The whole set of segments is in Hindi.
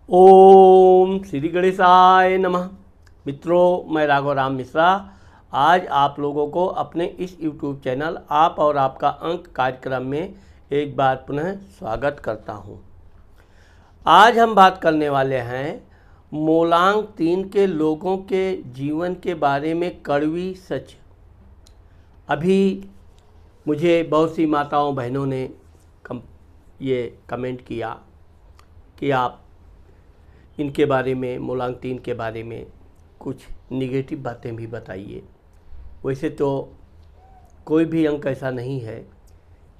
ओम श्री गणेशाय नमः। मित्रों, मैं राघव राम मिश्रा आज आप लोगों को अपने इस YouTube चैनल आप और आपका अंक कार्यक्रम में एक बार पुनः स्वागत करता हूं। आज हम बात करने वाले हैं मूलांक 3 के लोगों के जीवन के बारे में कड़वी सच। अभी मुझे बहुत सी माताओं बहनों ने ये कमेंट किया कि आप इनके बारे में, मूलांक 3 के बारे में कुछ निगेटिव बातें भी बताइए। वैसे तो कोई भी अंक ऐसा नहीं है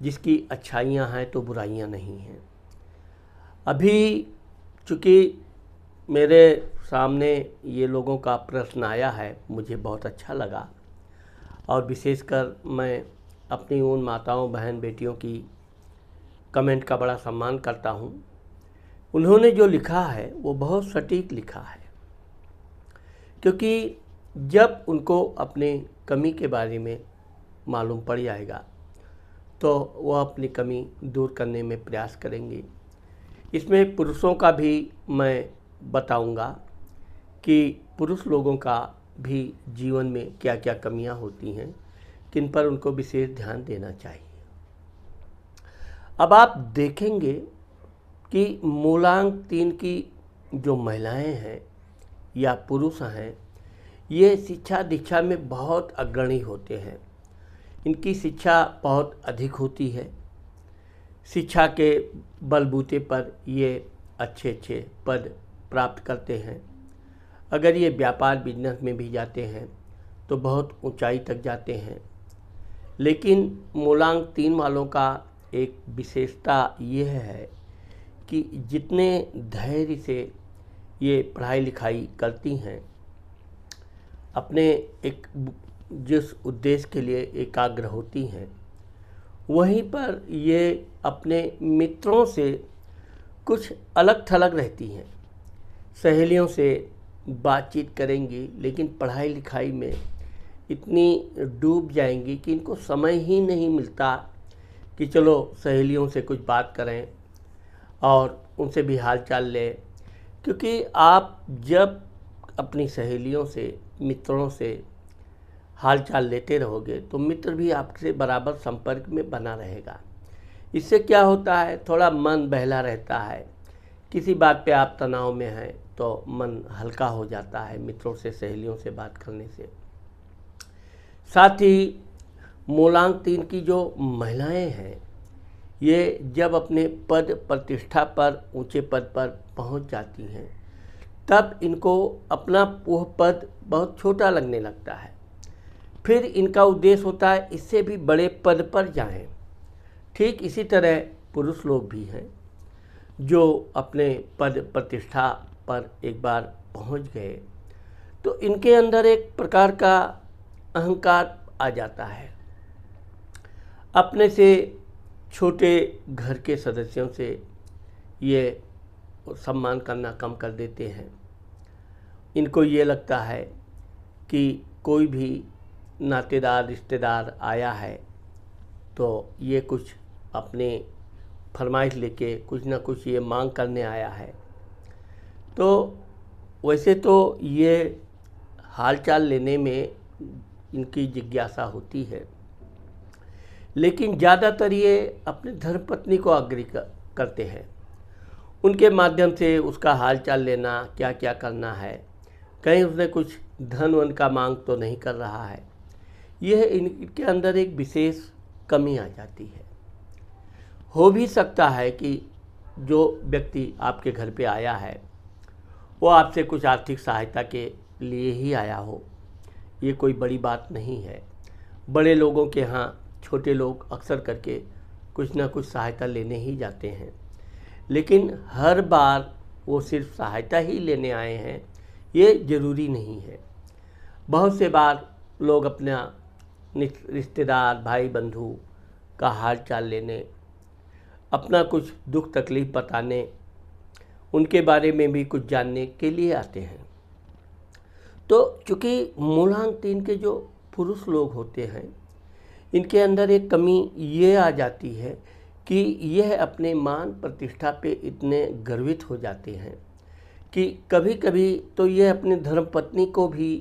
जिसकी अच्छाइयाँ हैं तो बुराइयाँ नहीं हैं। अभी चूँकि मेरे सामने ये लोगों का प्रश्न आया है, मुझे बहुत अच्छा लगा और विशेषकर मैं अपनी उन माताओं, बहन, बेटियों की कमेंट का बड़ा सम्मान करता हूँ। उन्होंने जो लिखा है वो बहुत सटीक लिखा है, क्योंकि जब उनको अपने कमी के बारे में मालूम पड़ जाएगा तो वह अपनी कमी दूर करने में प्रयास करेंगे। इसमें पुरुषों का भी मैं बताऊंगा कि पुरुष लोगों का भी जीवन में क्या क्या कमियां होती हैं, किन पर उनको विशेष ध्यान देना चाहिए। अब आप देखेंगे कि मूलांक 3 की जो महिलाएं हैं या पुरुष हैं, ये शिक्षा दीक्षा में बहुत अग्रणी होते हैं। इनकी शिक्षा बहुत अधिक होती है। शिक्षा के बलबूते पर ये अच्छे अच्छे पद प्राप्त करते हैं। अगर ये व्यापार बिजनेस में भी जाते हैं तो बहुत ऊंचाई तक जाते हैं। लेकिन मूलांक 3 वालों का एक विशेषता ये है कि जितने धैर्य से ये पढ़ाई लिखाई करती हैं, अपने एक जिस उद्देश्य के लिए एकाग्र होती हैं, वहीं पर ये अपने मित्रों से कुछ अलग थलग रहती हैं। सहेलियों से बातचीत करेंगी, लेकिन पढ़ाई लिखाई में इतनी डूब जाएंगी कि इनको समय ही नहीं मिलता कि चलो सहेलियों से कुछ बात करें और उनसे भी हाल चाल लें। क्योंकि आप जब अपनी सहेलियों से, मित्रों से हाल चाल लेते रहोगे तो मित्र भी आपसे बराबर संपर्क में बना रहेगा। इससे क्या होता है, थोड़ा मन बहला रहता है। किसी बात पे आप तनाव में हैं तो मन हल्का हो जाता है मित्रों से, सहेलियों से बात करने से। साथ ही मूलांक 3 की जो महिलाएं हैं, ये जब अपने पद प्रतिष्ठा पर, ऊंचे पद पर पहुंच जाती हैं, तब इनको अपना वह पद बहुत छोटा लगने लगता है। फिर इनका उद्देश्य होता है इससे भी बड़े पद पर जाएं। ठीक इसी तरह पुरुष लोग भी हैं जो अपने पद प्रतिष्ठा पर एक बार पहुंच गए तो इनके अंदर एक प्रकार का अहंकार आ जाता है। अपने से छोटे घर के सदस्यों से ये सम्मान करना कम कर देते हैं। इनको ये लगता है कि कोई भी नातेदार, रिश्तेदार आया है तो ये कुछ अपने फरमाइश लेके कुछ ना कुछ ये मांग करने आया है। तो वैसे तो ये हालचाल लेने में इनकी जिज्ञासा होती है, लेकिन ज़्यादातर ये अपने धर्मपत्नी को अग्री करते हैं। उनके माध्यम से उसका हालचाल लेना, क्या क्या करना है, कहीं उसने कुछ धन वन का मांग तो नहीं कर रहा है। यह इनके अंदर एक विशेष कमी आ जाती है। हो भी सकता है कि जो व्यक्ति आपके घर पे आया है वो आपसे कुछ आर्थिक सहायता के लिए ही आया हो। ये कोई बड़ी बात नहीं है। बड़े लोगों के यहाँ छोटे लोग अक्सर करके कुछ ना कुछ सहायता लेने ही जाते हैं, लेकिन हर बार वो सिर्फ सहायता ही लेने आए हैं ये ज़रूरी नहीं है। बहुत से बार लोग अपना रिश्तेदार, भाई बंधु का हाल चाल लेने, अपना कुछ दुख तकलीफ़ बताने, उनके बारे में भी कुछ जानने के लिए आते हैं। तो चूँकि मूलांक 3 के जो पुरुष लोग होते हैं, इनके अंदर एक कमी ये आ जाती है कि यह अपने मान प्रतिष्ठा पे इतने गर्वित हो जाते हैं कि कभी कभी तो ये अपनी धर्मपत्नी को भी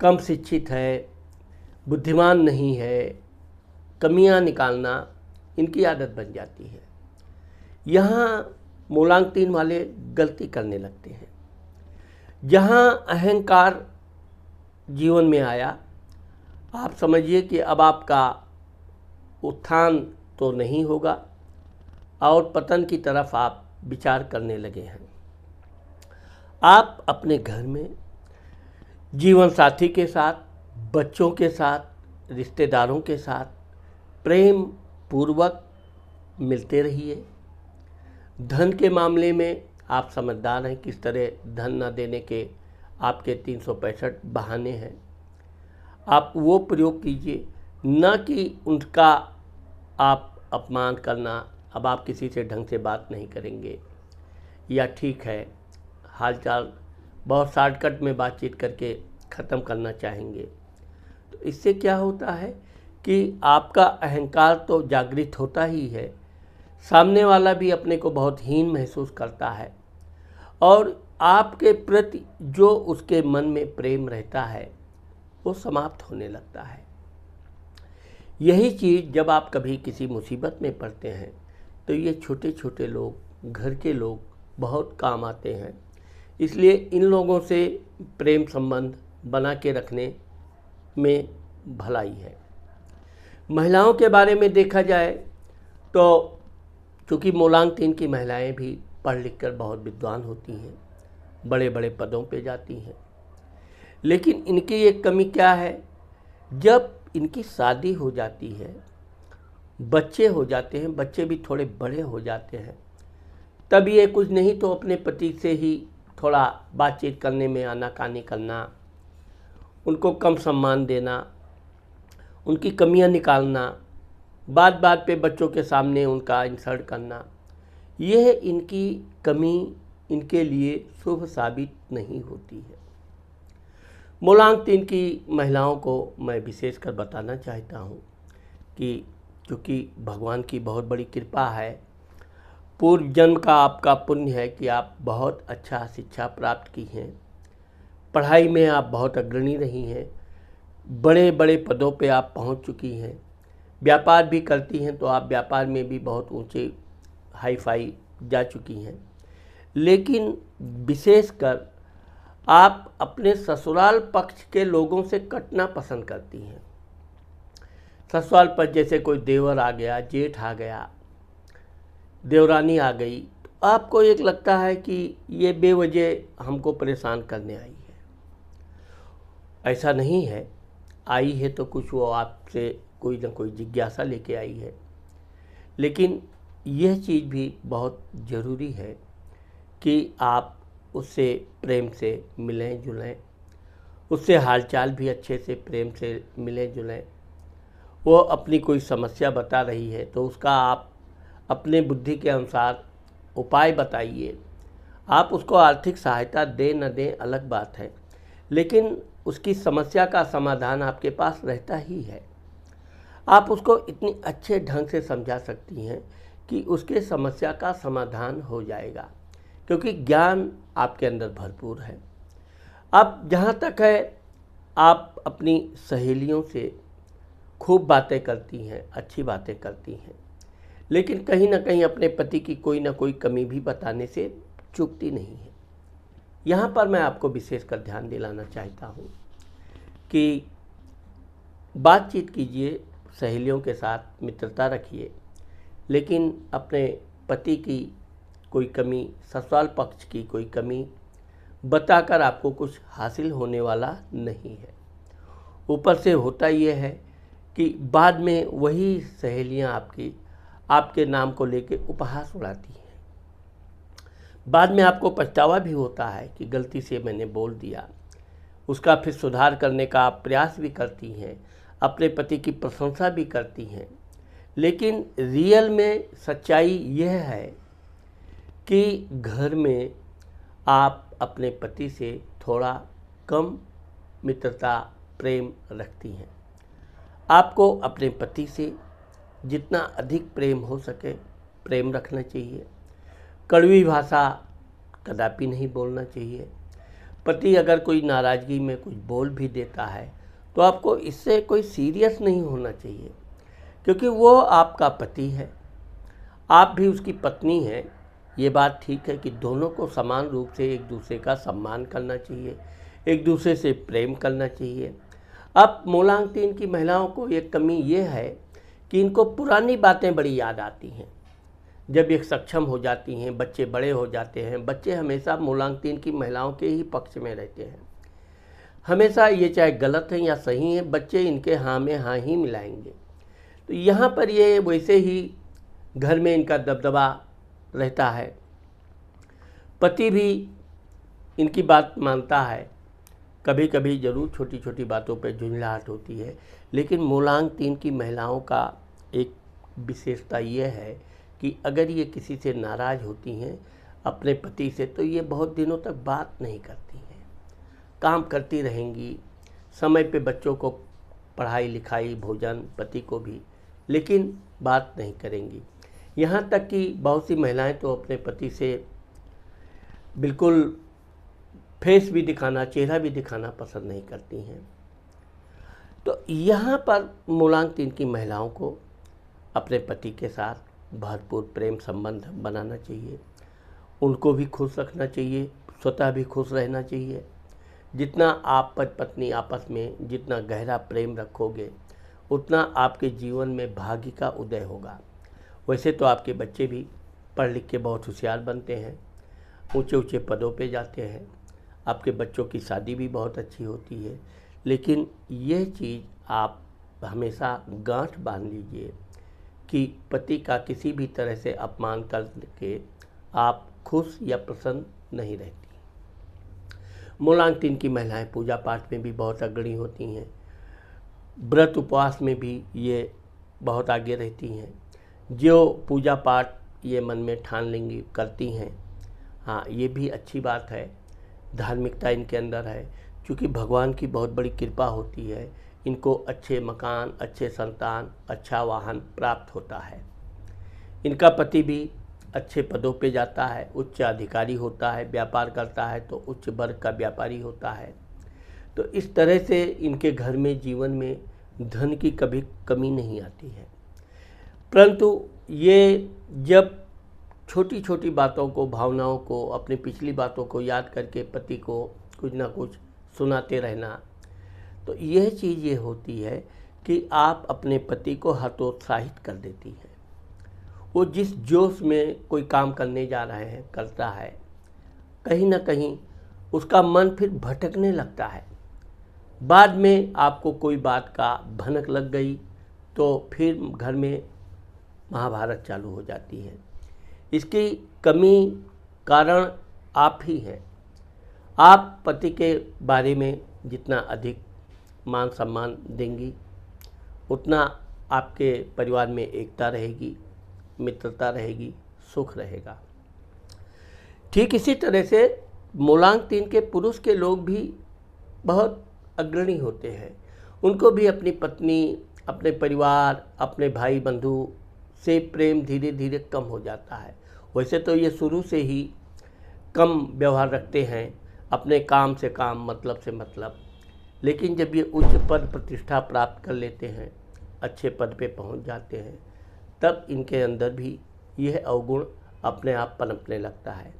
कम शिक्षित है, बुद्धिमान नहीं है, कमियां निकालना इनकी आदत बन जाती है। यहाँ मूलांक 3 वाले गलती करने लगते हैं। जहाँ अहंकार जीवन में आया, आप समझिए कि अब आपका उत्थान तो नहीं होगा और पतन की तरफ आप विचार करने लगे हैं। आप अपने घर में जीवन साथी के साथ, बच्चों के साथ, रिश्तेदारों के साथ प्रेम पूर्वक मिलते रहिए। धन के मामले में आप समझदार हैं, किस तरह धन न देने के आपके 365 बहाने हैं। आप वो प्रयोग कीजिए, न कि उनका आप अपमान करना। अब आप किसी से ढंग से बात नहीं करेंगे या ठीक है हालचाल बहुत शॉर्टकट में बातचीत करके ख़त्म करना चाहेंगे, तो इससे क्या होता है कि आपका अहंकार तो जागृत होता ही है, सामने वाला भी अपने को बहुत हीन महसूस करता है और आपके प्रति जो उसके मन में प्रेम रहता है वो समाप्त होने लगता है। यही चीज़ जब आप कभी किसी मुसीबत में पड़ते हैं तो ये छोटे छोटे लोग, घर के लोग बहुत काम आते हैं। इसलिए इन लोगों से प्रेम संबंध बना के रखने में भलाई है। महिलाओं के बारे में देखा जाए तो चूँकि मूलांक 3 की महिलाएं भी पढ़ लिख कर बहुत विद्वान होती हैं, बड़े बड़े पदों पे जाती हैं, लेकिन इनकी एक कमी क्या है, जब इनकी शादी हो जाती है, बच्चे हो जाते हैं, बच्चे भी थोड़े बड़े हो जाते हैं, तब ये कुछ नहीं तो अपने पति से ही थोड़ा बातचीत करने में आनाकानी करना, उनको कम सम्मान देना, उनकी कमियां निकालना, बात बात पे बच्चों के सामने उनका इंसल्ट करना, यह इनकी कमी इनके लिए शुभ साबित नहीं होती है। मूलांक 3 की महिलाओं को मैं विशेषकर बताना चाहता हूँ कि क्योंकि भगवान की बहुत बड़ी कृपा है, पूर्व जन्म का आपका पुण्य है कि आप बहुत अच्छा शिक्षा प्राप्त की हैं, पढ़ाई में आप बहुत अग्रणी रही हैं, बड़े बड़े पदों पे आप पहुंच चुकी हैं, व्यापार भी करती हैं तो आप व्यापार में भी बहुत ऊंचे हाई फाई जा चुकी हैं। लेकिन विशेषकर आप अपने ससुराल पक्ष के लोगों से कटना पसंद करती हैं। ससुराल पर जैसे कोई देवर आ गया, जेठ आ गया, देवरानी आ गई, तो आपको एक लगता है कि ये बेवजह हमको परेशान करने आई है। ऐसा नहीं है, आई है तो कुछ वो आपसे कोई ना कोई जिज्ञासा लेके आई है, लेकिन यह चीज़ भी बहुत ज़रूरी है कि आप उससे प्रेम से मिलें जुलें, उससे हालचाल भी अच्छे से प्रेम से मिलें जुलें। वो अपनी कोई समस्या बता रही है तो उसका आप अपने बुद्धि के अनुसार उपाय बताइए। आप उसको आर्थिक सहायता दें न दें अलग बात है, लेकिन उसकी समस्या का समाधान आपके पास रहता ही है। आप उसको इतनी अच्छे ढंग से समझा सकती हैं कि उसके समस्या का समाधान हो जाएगा, क्योंकि ज्ञान आपके अंदर भरपूर है। अब जहाँ तक है, आप अपनी सहेलियों से खूब बातें करती हैं, अच्छी बातें करती हैं, लेकिन कहीं ना कहीं अपने पति की कोई ना कोई कमी भी बताने से चूकती नहीं है। यहाँ पर मैं आपको विशेषकर ध्यान दिलाना चाहता हूँ कि बातचीत कीजिए, सहेलियों के साथ मित्रता रखिए, लेकिन अपने पति की कोई कमी, ससुराल पक्ष की कोई कमी बताकर आपको कुछ हासिल होने वाला नहीं है। ऊपर से होता यह है कि बाद में वही सहेलियां आपके नाम को लेके उपहास उड़ाती हैं। बाद में आपको पछतावा भी होता है कि गलती से मैंने बोल दिया। उसका फिर सुधार करने का आप प्रयास भी करती हैं, अपने पति की प्रशंसा भी करती हैं, लेकिन रियल में सच्चाई यह है कि घर में आप अपने पति से थोड़ा कम मित्रता, प्रेम रखती हैं। आपको अपने पति से जितना अधिक प्रेम हो सके प्रेम रखना चाहिए। कड़वी भाषा कदापि नहीं बोलना चाहिए। पति अगर कोई नाराज़गी में कुछ बोल भी देता है तो आपको इससे कोई सीरियस नहीं होना चाहिए, क्योंकि वो आपका पति है, आप भी उसकी पत्नी हैं। ये बात ठीक है कि दोनों को समान रूप से एक दूसरे का सम्मान करना चाहिए, एक दूसरे से प्रेम करना चाहिए। अब मूलांक 3 की महिलाओं को एक कमी ये है कि इनको पुरानी बातें बड़ी याद आती हैं। जब एक सक्षम हो जाती हैं, बच्चे बड़े हो जाते हैं, बच्चे हमेशा मूलांक 3 की महिलाओं के ही पक्ष में रहते हैं। हमेशा ये चाहे गलत है या सही है, बच्चे इनके हाँ में हाँ ही मिलाएंगे। तो यहाँ पर ये वैसे ही घर में इनका दबदबा रहता है, पति भी इनकी बात मानता है। कभी कभी ज़रूर छोटी छोटी बातों पर झुंझलाहट होती है, लेकिन मूलांक 3 की महिलाओं का एक विशेषता ये है कि अगर ये किसी से नाराज़ होती हैं अपने पति से, तो ये बहुत दिनों तक बात नहीं करती हैं, काम करती रहेंगी, समय पे बच्चों को पढ़ाई लिखाई भोजन, पति को भी, लेकिन बात नहीं करेंगी। यहाँ तक कि बहुत सी महिलाएं तो अपने पति से बिल्कुल फेस भी दिखाना, चेहरा भी दिखाना पसंद नहीं करती हैं। तो यहाँ पर मूलांक 3 की महिलाओं को अपने पति के साथ भरपूर प्रेम संबंध बनाना चाहिए, उनको भी खुश रखना चाहिए, स्वतः भी खुश रहना चाहिए। जितना आप पति पत्नी आपस में जितना गहरा प्रेम रखोगे, उतना आपके जीवन में भाग्य का उदय होगा। वैसे तो आपके बच्चे भी पढ़ लिख के बहुत होशियार बनते हैं, ऊंचे ऊंचे पदों पे जाते हैं, आपके बच्चों की शादी भी बहुत अच्छी होती है, लेकिन यह चीज़ आप हमेशा गांठ बांध लीजिए कि पति का किसी भी तरह से अपमान करके आप खुश या प्रसन्न नहीं रहती। मूलांक 3 की महिलाएं पूजा पाठ में भी बहुत अग्रणी होती हैं, व्रत उपवास में भी ये बहुत आगे रहती हैं। जो पूजा पाठ ये मन में ठान लेंगी करती हैं, हाँ ये भी अच्छी बात है, धार्मिकता इनके अंदर है। क्योंकि भगवान की बहुत बड़ी कृपा होती है, इनको अच्छे मकान, अच्छे संतान, अच्छा वाहन प्राप्त होता है। इनका पति भी अच्छे पदों पे जाता है, उच्च अधिकारी होता है, व्यापार करता है तो उच्च वर्ग का व्यापारी होता है। तो इस तरह से इनके घर में जीवन में धन की कभी कमी नहीं आती है। परंतु ये जब छोटी छोटी बातों को, भावनाओं को, अपनी पिछली बातों को याद करके पति को कुछ ना कुछ सुनाते रहना, तो यह चीज़ ये होती है कि आप अपने पति को हतोत्साहित कर देती हैं। वो जिस जोश में कोई काम करने जा रहे हैं करता है, कहीं ना कहीं उसका मन फिर भटकने लगता है। बाद में आपको कोई बात का भनक लग गई तो फिर घर में महाभारत चालू हो जाती है। इसकी कमी कारण आप ही हैं। आप पति के बारे में जितना अधिक मान सम्मान देंगी, उतना आपके परिवार में एकता रहेगी, मित्रता रहेगी, सुख रहेगा। ठीक इसी तरह से मूलांक 3 के पुरुष के लोग भी बहुत अग्रणी होते हैं। उनको भी अपनी पत्नी, अपने परिवार, अपने भाई बंधु से प्रेम धीरे धीरे कम हो जाता है। वैसे तो ये शुरू से ही कम व्यवहार रखते हैं, अपने काम से काम, मतलब से मतलब, लेकिन जब ये उच्च पद प्रतिष्ठा प्राप्त कर लेते हैं, अच्छे पद पे पहुंच जाते हैं, तब इनके अंदर भी यह अवगुण अपने आप पनपने लगता है।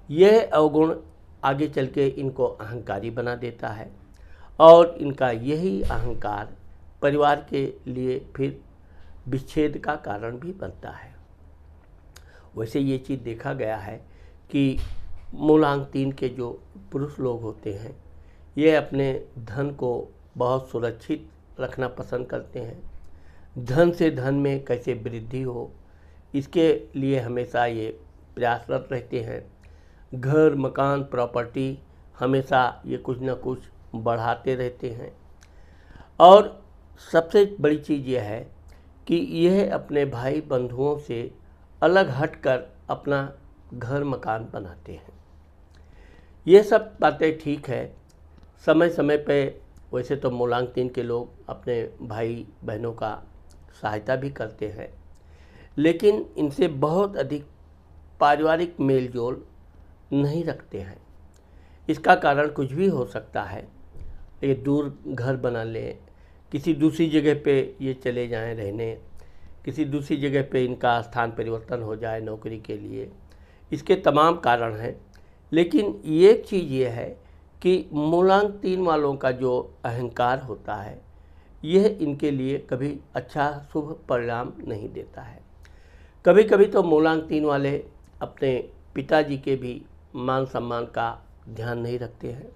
यह अवगुण आगे चल के इनको अहंकारी बना देता है और इनका यही अहंकार परिवार के लिए फिर विच्छेद का कारण भी बनता है। वैसे ये चीज़ देखा गया है कि मूलांक 3 के जो पुरुष लोग होते हैं, ये अपने धन को बहुत सुरक्षित रखना पसंद करते हैं। धन से धन में कैसे वृद्धि हो, इसके लिए हमेशा ये प्रयासरत रहते हैं। घर, मकान, प्रॉपर्टी हमेशा ये कुछ ना कुछ बढ़ाते रहते हैं। और सबसे बड़ी चीज़ यह है कि यह अपने भाई बंधुओं से अलग हटकर अपना घर मकान बनाते हैं। ये सब बातें ठीक है, समय समय पे वैसे तो मूलांक 3 के लोग अपने भाई बहनों का सहायता भी करते हैं, लेकिन इनसे बहुत अधिक पारिवारिक मेल जोल नहीं रखते हैं। इसका कारण कुछ भी हो सकता है। ये दूर घर बना लें, किसी दूसरी जगह पे ये चले जाएं रहने, किसी दूसरी जगह पे इनका स्थान परिवर्तन हो जाए नौकरी के लिए, इसके तमाम कारण हैं। लेकिन एक चीज़ ये है कि मूलांक 3 वालों का जो अहंकार होता है, यह इनके लिए कभी अच्छा शुभ परिणाम नहीं देता है। कभी कभी तो मूलांक 3 वाले अपने पिताजी के भी मान सम्मान का ध्यान नहीं रखते हैं।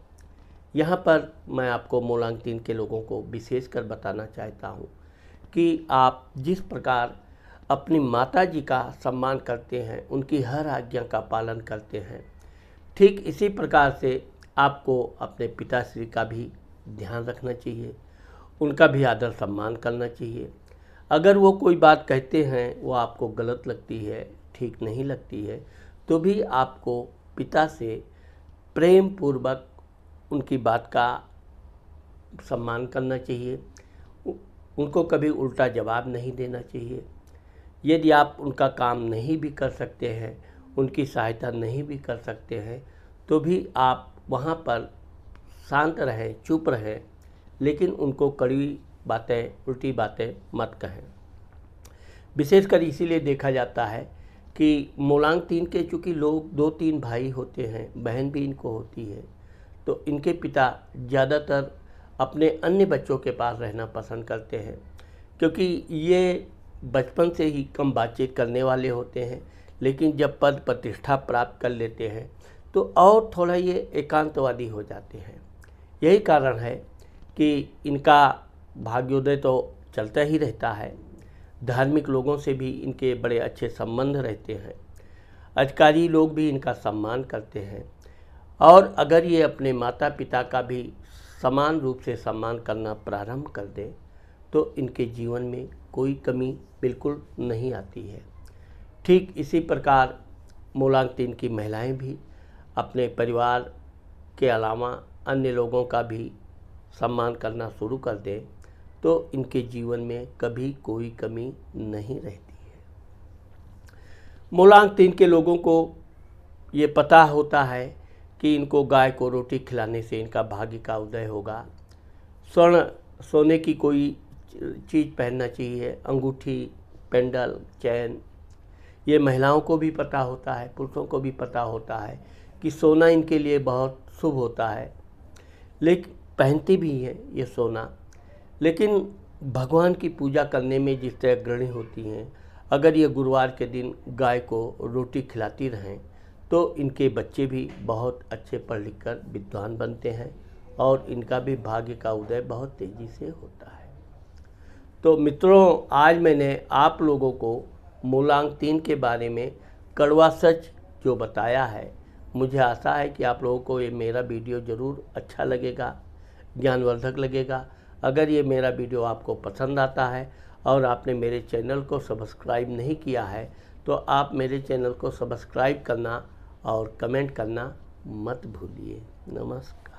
यहाँ पर मैं आपको मूलांक 3 के लोगों को विशेषकर बताना चाहता हूँ कि आप जिस प्रकार अपनी माताजी का सम्मान करते हैं, उनकी हर आज्ञा का पालन करते हैं, ठीक इसी प्रकार से आपको अपने पिताश्री का भी ध्यान रखना चाहिए, उनका भी आदर सम्मान करना चाहिए। अगर वो कोई बात कहते हैं वो आपको गलत लगती है, ठीक नहीं लगती है, तो भी आपको पिता से प्रेम पूर्वक उनकी बात का सम्मान करना चाहिए। उनको कभी उल्टा जवाब नहीं देना चाहिए। यदि आप उनका काम नहीं भी कर सकते हैं, उनकी सहायता नहीं भी कर सकते हैं, तो भी आप वहाँ पर शांत रहें, चुप रहें, लेकिन उनको कड़वी बातें, उल्टी बातें मत कहें। विशेषकर इसीलिए देखा जाता है कि मूलांक 3 के चूँकि लोग 2-3 भाई होते हैं, बहन भी इनको होती है, तो इनके पिता ज़्यादातर अपने अन्य बच्चों के पास रहना पसंद करते हैं, क्योंकि ये बचपन से ही कम बातचीत करने वाले होते हैं। लेकिन जब पद प्रतिष्ठा प्राप्त कर लेते हैं तो और थोड़ा ये एकांतवादी हो जाते हैं। यही कारण है कि इनका भाग्योदय तो चलता ही रहता है। धार्मिक लोगों से भी इनके बड़े अच्छे संबंध रहते हैं। अधिकारी लोग भी इनका सम्मान करते हैं, और अगर ये अपने माता पिता का भी समान रूप से सम्मान करना प्रारंभ कर दें तो इनके जीवन में कोई कमी बिल्कुल नहीं आती है। ठीक इसी प्रकार मूलांक 3 की महिलाएं भी अपने परिवार के अलावा अन्य लोगों का भी सम्मान करना शुरू कर दें तो इनके जीवन में कभी कोई कमी नहीं रहती है। मूलांक 3 के लोगों को ये पता होता है कि इनको गाय को रोटी खिलाने से इनका भाग्य का उदय होगा। सोने की कोई चीज़ पहनना चाहिए, अंगूठी, पेंडल, चैन, ये महिलाओं को भी पता होता है, पुरुषों को भी पता होता है कि सोना इनके लिए बहुत शुभ होता है, लेकिन पहनती भी हैं ये सोना। लेकिन भगवान की पूजा करने में जिस तरह अग्रणी होती हैं, अगर ये गुरुवार के दिन गाय को रोटी खिलाती रहें तो इनके बच्चे भी बहुत अच्छे पढ़ लिख कर विद्वान बनते हैं और इनका भी भाग्य का उदय बहुत तेज़ी से होता है। तो मित्रों, आज मैंने आप लोगों को मूलांक 3 के बारे में कड़वा सच जो बताया है, मुझे आशा है कि आप लोगों को ये मेरा वीडियो ज़रूर अच्छा लगेगा, ज्ञानवर्धक लगेगा। अगर ये मेरा वीडियो आपको पसंद आता है और आपने मेरे चैनल को सब्सक्राइब नहीं किया है तो आप मेरे चैनल को सब्सक्राइब करना और कमेंट करना मत भूलिए। नमस्कार।